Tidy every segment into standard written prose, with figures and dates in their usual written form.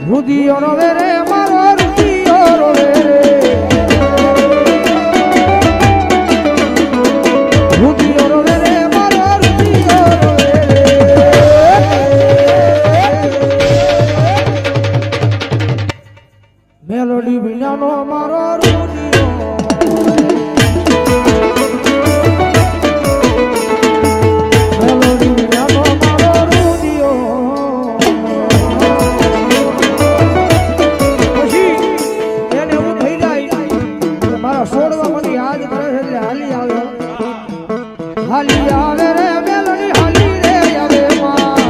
રૂદિયો રોવે રે મારો રૂદિયો રોવે રે રૂદિયો રોવે રે મારો રૂદિયો રોવે રે મેલોડી વિનાનો મારો રૂદિયો મેલોડી વિનાનો મારો રૂદિયો હાલી આવે રે મેલડી હાલી રે આવે માં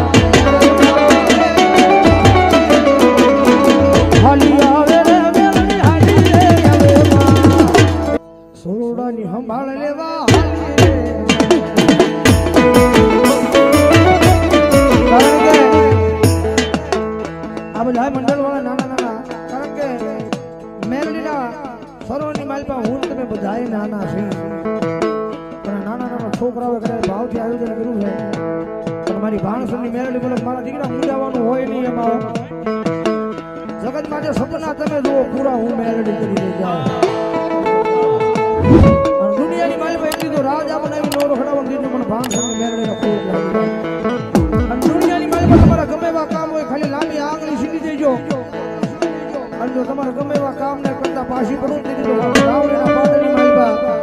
હાલી આવે રે મેલડી હાલી રે આવે માં સોરડાની સંભાળ લેવા હાલી રે કારણ કે આ બધા મંડળ વાળા નાના કારણ કે મેલડીના સરોની માલપા હું તમે બધાય નાના છે છોકરાઓ ભાવથી આયોજન કર્યું છે પણ મારી ભાણસરની મેલડી બોલે મારા દીકરા મૂંડાવાનું હોય નહીં એમાં જગત માટે સપના તમે જુઓ પૂરા હું મેલડી કરી દઈ જાઉં દુનિયાની માલમાં એટલી તો રાજા બનાવી નો રખડાવવાનું દીધું પણ ભાણસરની મેલડીને ખૂબ લાગી અને દુનિયાની માલમાં તમારા ગમે એવા કામ હોય ખાલી લાંબી આંગળી સીધી દેજો અને જો તમારા ગમે એવા કામ ને કરતા પાછી પડું દીધું રાવણીના પાદરની માલમાં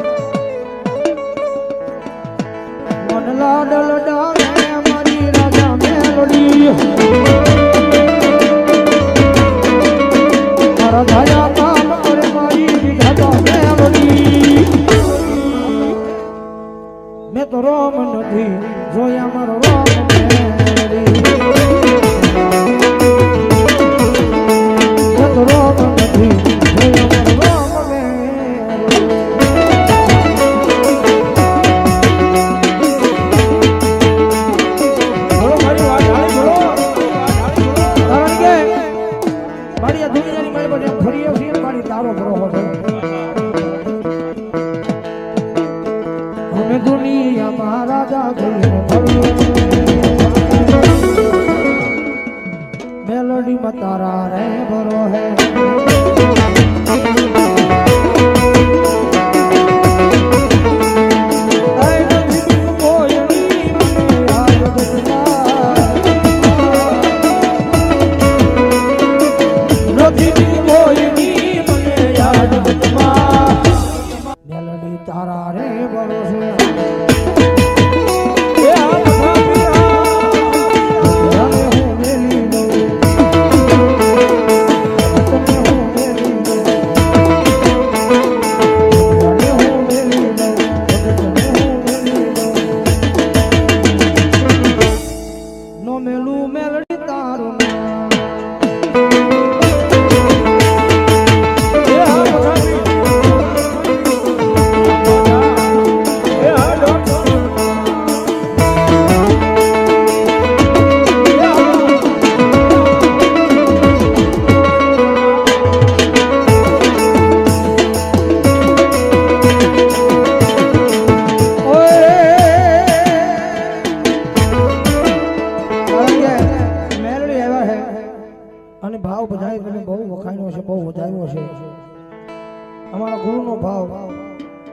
લાડલ ડાલે મારી રાજા મેલડી મારા ધાયા કામ કરે મારી વિધાતા મેલડી મેં તો રોમ નથી જોયા મારો રોમ મેલડી મેં તો રોમ નથી જોયા મારો રોમ દુનિયામાં રાજા મેલડી માં તારા રે ભરો હે મેલડી તારા રે ભરો છે અને ભાવ બધાય તમે બહુ વખાણ્યો છે બહુ વધાર્યો છે અમારા ગુરુનો ભાવ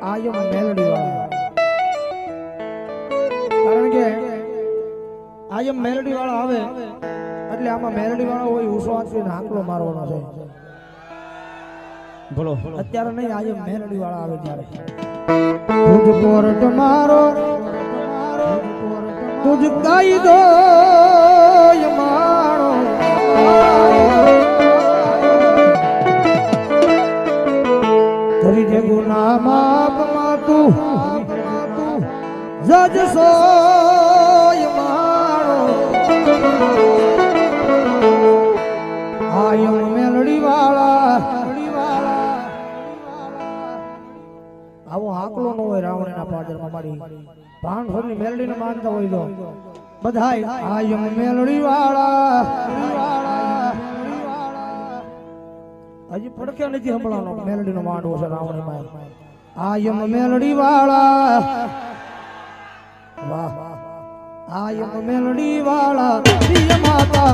આયમ મેલડી વાળા કારણ કે આયમ મેલડી વાળા આવે એટલે આમાં મેલડી વાળા હોય ઉસો આંચીને હાંકલો મારવાનો છે બોલો અત્યારે નહીં આયમ મેલડી વાળા આવે ત્યારે તુજ કોરટ મારો તુજ કાયદો મારો કરી ગુના માપ માતું જજ સોય મારો આયમ મેલડી વાળા આવો આકલો નો હોય રાવણના પાદરમાં મારી ભાણસરની મેલડીને માનતા હોય તો બધાય આયમ મેલડી વાળા હજી પડકે નથી સંભળાનો મેલડીનો માંડવો છે રાવણી માં આયમ મેલડી વાળા વાહ આયમ મેલડી વાળા પ્રિય માતા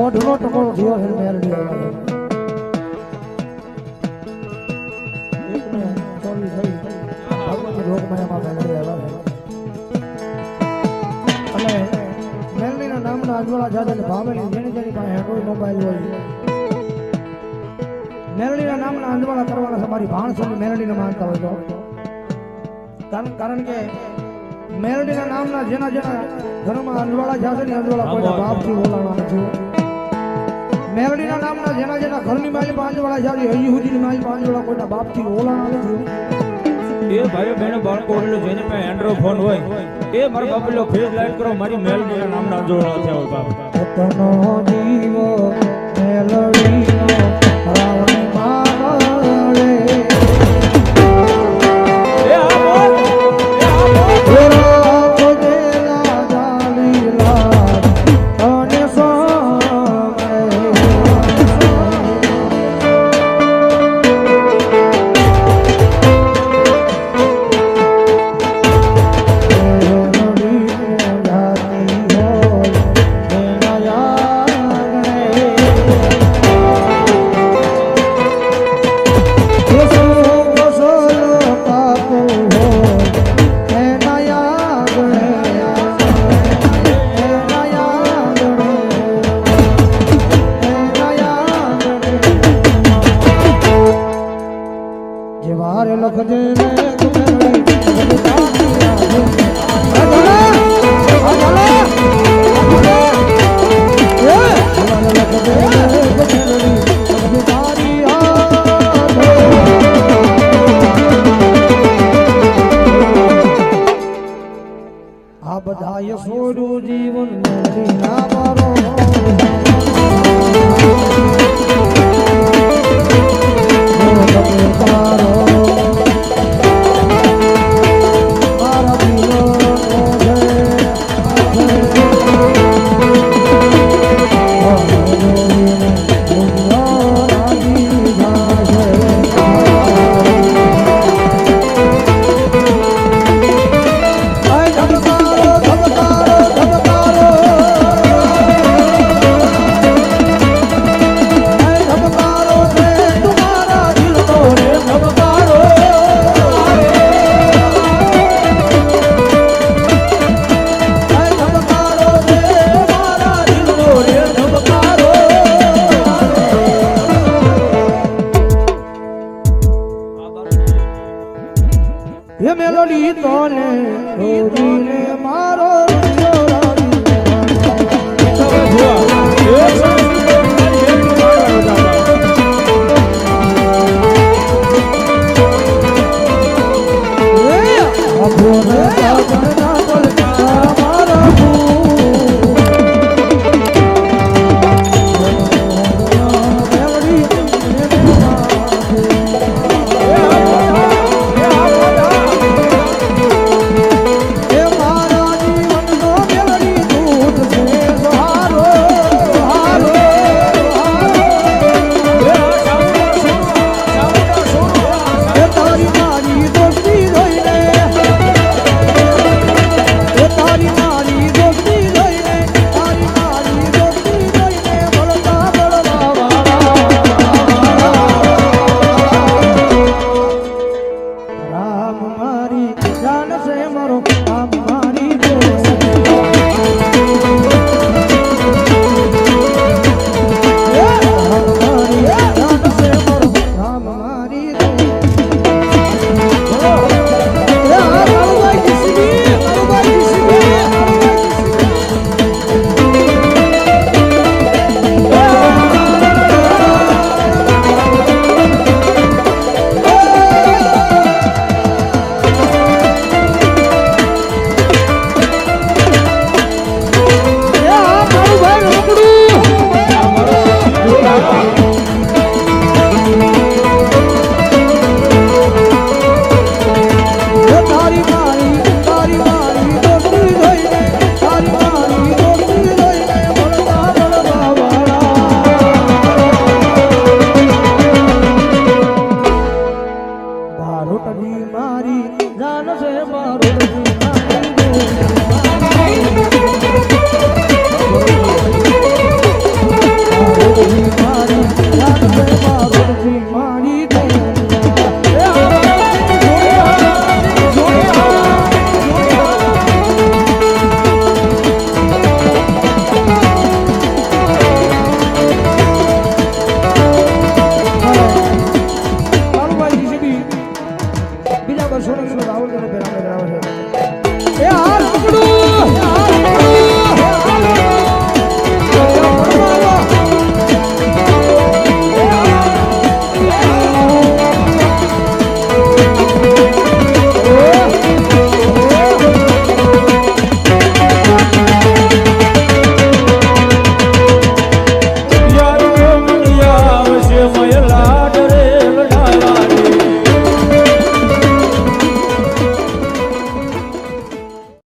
દોઢનો ટકોરો થયો છે મેરડી આવ્યા એકને 24 થઈ ભગવતી લોકમાયામાં મેરડી આવ્યા અને મેરડીના નામના અજવાળા જાદને ભાવેલી જેની જેની પાસે એન્ડ્રોઈડ મોબાઈલ હોય મેરડીના નામના અંજવાળા કરવાના છે મારી ભાણસોની મેરડીને માનતા હોય તો કારણ કે મેરડીના નામના જેના જેના ઘરમાં અંજવાળા જાશે ને અંજવાળા કોઈના બાપથી ઓલાણા નથી મેરડીના નામના જેના જેના ઘરની માલી પાંજવાળા જાશે હજી સુધીની માલી પાંજવાળા કોઈના બાપથી ઓલાણા નથી એ ભાઈઓ બહેનો બાળકો એટલે જેને પાસે એન્ડ્રોઈડ ફોન હોય એ મારા બાપલો ફેસ લાઈટ કરો મારી મેલડીના નામના અંજવાળા થયા હોય બાપ જીવો